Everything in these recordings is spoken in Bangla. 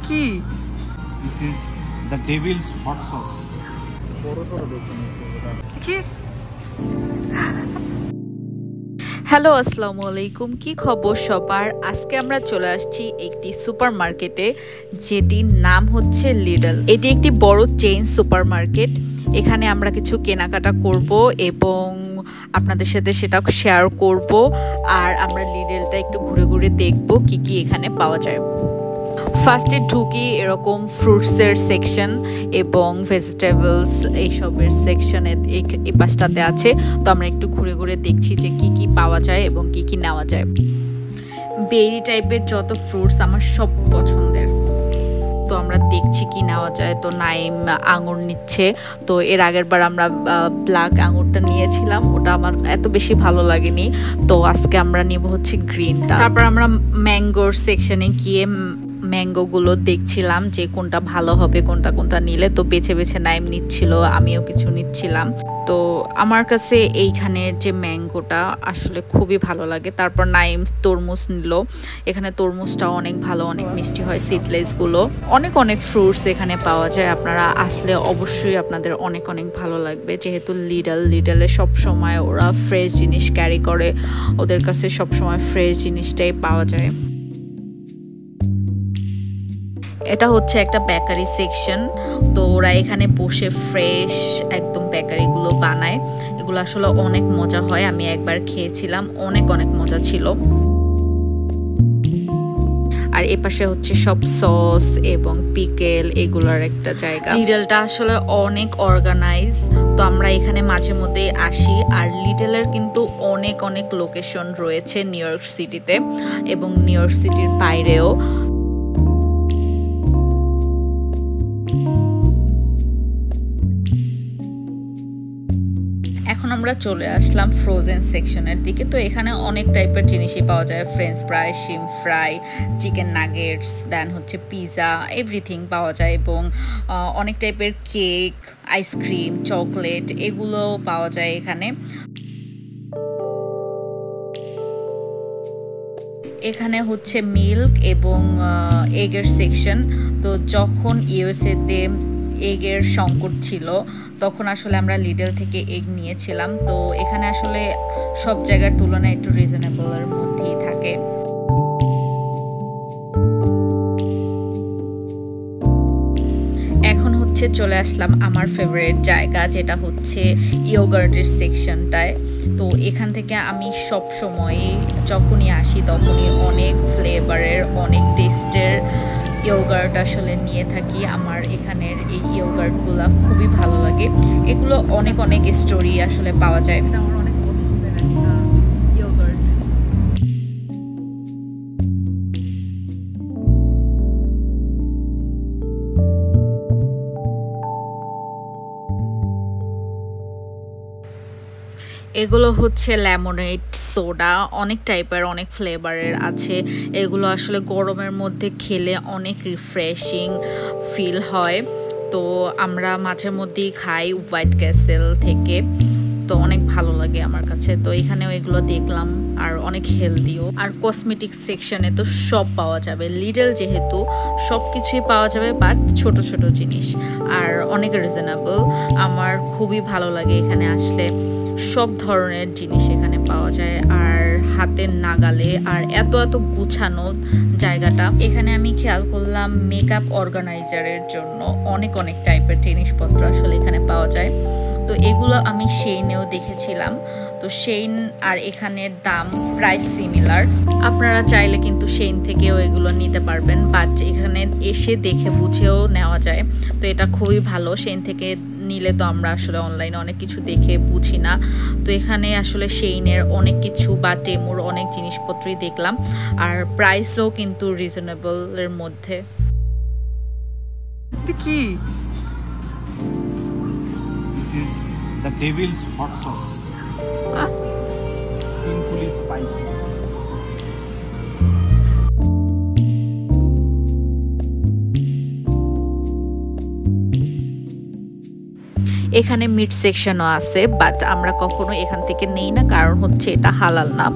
কি This is the devil's hot sauce. কি হ্যালো আসসালামু আলাইকুম, কি খবর সবার। আজকে আমরা চলে আসছি একটি সুপার মার্কেটে, যেটির নাম হচ্ছে লিডল। এটি একটি বড় চেইন সুপার মার্কেট। এখানে আমরা কিছু কেনাকাটা করব এবং আপনাদের সাথে সেটা শেয়ার করব। আর আমরা লিডলটা একটু ঘুরে ঘুরে দেখব কি কি এখানে পাওয়া যায়। ফার্স্টে ঢুকি এরকম ফ্রুটসের সেকশন এবং ভেজিটেবলস এইসবের সেকশনে এই পাশটাতে আছে। তো আমরা একটু ঘুরে ঘুরে দেখছি যে কি কি পাওয়া যায় এবং কি কি নেওয়া যায়। বেরি টাইপের যত ফ্রুটস আমার সব পছন্দের, তো আমরা দেখছি কি নেওয়া যায়। তো নাইম আঙুর নিচ্ছে। তো এর আগের বার আমরা ব্ল্যাক আঙুরটা নিয়েছিলাম, ওটা আমার এত বেশি ভালো লাগেনি। তো আজকে আমরা নিব হচ্ছে গ্রিনটা। তারপর আমরা ম্যাঙ্গোর সেকশনে গিয়ে ম্যাঙ্গোগুলো দেখছিলাম যে কোনটা ভালো হবে, কোনটা কোনটা নিলে। তো বেছে বেছে নাইম নিচ্ছিল, আমিও কিছু নিচ্ছিলাম। তো আমার কাছে এইখানের যে ম্যাঙ্গোটা আসলে খুবই ভালো লাগে। তারপর নাইম তরমুজ নিল। এখানে তরমুজটাও অনেক ভালো, অনেক মিষ্টি হয়। সিডলেসগুলো অনেক অনেক ফ্রুটস এখানে পাওয়া যায়। আপনারা আসলে অবশ্যই আপনাদের অনেক অনেক ভালো লাগবে, যেহেতু লিডলে সবসময় ওরা ফ্রেশ জিনিস ক্যারি করে। ওদের কাছে সবসময় ফ্রেশ জিনিসটাই পাওয়া যায়। এটা হচ্ছে একটা বেকারি সেকশন। তো ওরা এখানে বসে ফ্রেশ একদম বেকারিগুলো বানায়। এগুলো আসলে অনেক মজা হয়, আমি একবার খেয়েছিলাম, অনেক অনেক মজা ছিল। আর এপাশে হচ্ছে সব সস এবং পিকেল এগুলোর একটা জায়গা। লিডলটা আসলে অনেক অর্গানাইজ। তো আমরা এখানে মাঝে মধ্যে আসি। আর লিডলের কিন্তু অনেক অনেক লোকেশন রয়েছে নিউ ইয়র্ক সিটিতে এবং নিউ ইয়র্ক সিটির বাইরেও। এখন আমরা চলে আসলাম ফ্রোজেন সেকশনের দিকে। তো এখানে অনেক টাইপের জিনিসই পাওয়া যায়। ফ্রেঞ্চ ফ্রাই, শিম ফ্রাই, চিকেন নাগেটস, দেন হচ্ছে পিৎজা, এভরিথিং পাওয়া যায়। এবং অনেক টাইপের কেক, আইসক্রিম, চকলেট এগুলো পাওয়া যায় এখানে। এখানে হচ্ছে মিল্ক এবং এগের সেকশন। তো যখন ইউএসএতে এগের সংকট ছিল তখন আসলে আমরা লিডল থেকে এগ নিয়েছিলাম। তো এখানে আসলে সব জায়গার তুলনায় একটু রিজনেবলের মধ্যেই থাকে। এখন হচ্ছে চলে আসলাম আমার ফেভারিট জায়গা, যেটা হচ্ছে ইয়োগার্টের সেকশনটায়। তো এখান থেকে আমি সব সময় যখনই আসি তখনই অনেক ফ্লেভারের, অনেক টেস্টের ইয়োগার্ট আসলে নিয়ে থাকি। আমার এখানের এই ইয়োগার্টগুলো খুবই ভালো লাগে। এগুলো অনেক অনেক স্টোরি আসলে পাওয়া যায়। এটা আমার অনেক পছন্দের একটা ইয়োগার্ট। এগুলো হচ্ছে লেমনেড সোডা, অনেক টাইপের, অনেক ফ্লেভারের আছে। এগুলো আসলে গরমের মধ্যে খেলে অনেক রিফ্রেশিং ফিল হয়। তো আমরা মাঝে মধ্যেই খাই হোয়াইট ক্যাসেল থেকে। তো অনেক ভালো লাগে আমার কাছে। তো এখানেও এগুলো দেখলাম, আর অনেক হেলদিও। আর কসমেটিক সেকশনে তো সব পাওয়া যাবে। লিডল যেহেতু সব কিছুই পাওয়া যাবে, বাট ছোট ছোট জিনিস আর অনেক রিজনেবল। আমার খুবই ভালো লাগে এখানে আসলে। সব ধরনের জিনিস এখানে পাওয়া যায় আর হাতের নাগালে। আর এত এত গুছানো জায়গাটা। এখানে আমি খেয়াল করলাম মেকআপ অর্গানাইজারের জন্য অনেক অনেক টাইপের জিনিসপত্র আসলে এখানে পাওয়া যায়। তো এগুলো আমি শেইনেও দেখেছিলাম। তো শেইন আর এখানের দাম প্রায় সিমিলার। আপনারা চাইলে কিন্তু শেইন থেকেও এগুলো নিতে পারবেন, বাট এখানে এসে দেখে বুঝেও নেওয়া যায়। তো এটা খুবই ভালো। শেইন থেকে নিলে তো আমরা আসলে অনলাইনে অনেক কিছু দেখে বুঝি না। তো এখানে আসলে শেইনের অনেক কিছু বা টেমুর অনেক জিনিসপত্রই দেখলাম, আর প্রাইসও কিন্তু রিজনেবলের মধ্যে। কি This is the devil's hot sauce. Sinfully spicy. এখানে মিট সেকশনও আছে, বাট আমরা কখনো এখান থেকে নেই না, কারণ হচ্ছে এটা হালাল না।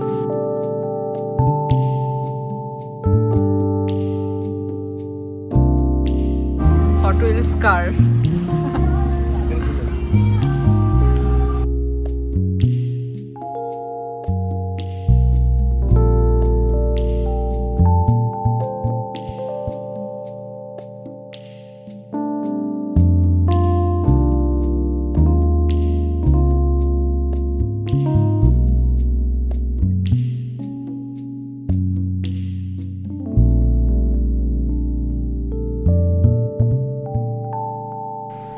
কার।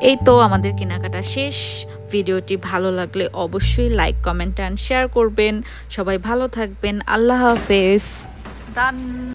এই তো আমাদের কেনাকাটা শেষ। ভিডিওটি ভালো লাগলে অবশ্যই লাইক, কমেন্ট এন্ড শেয়ার করবেন। সবাই ভালো থাকবেন। আল্লাহ হাফেজ। ডান।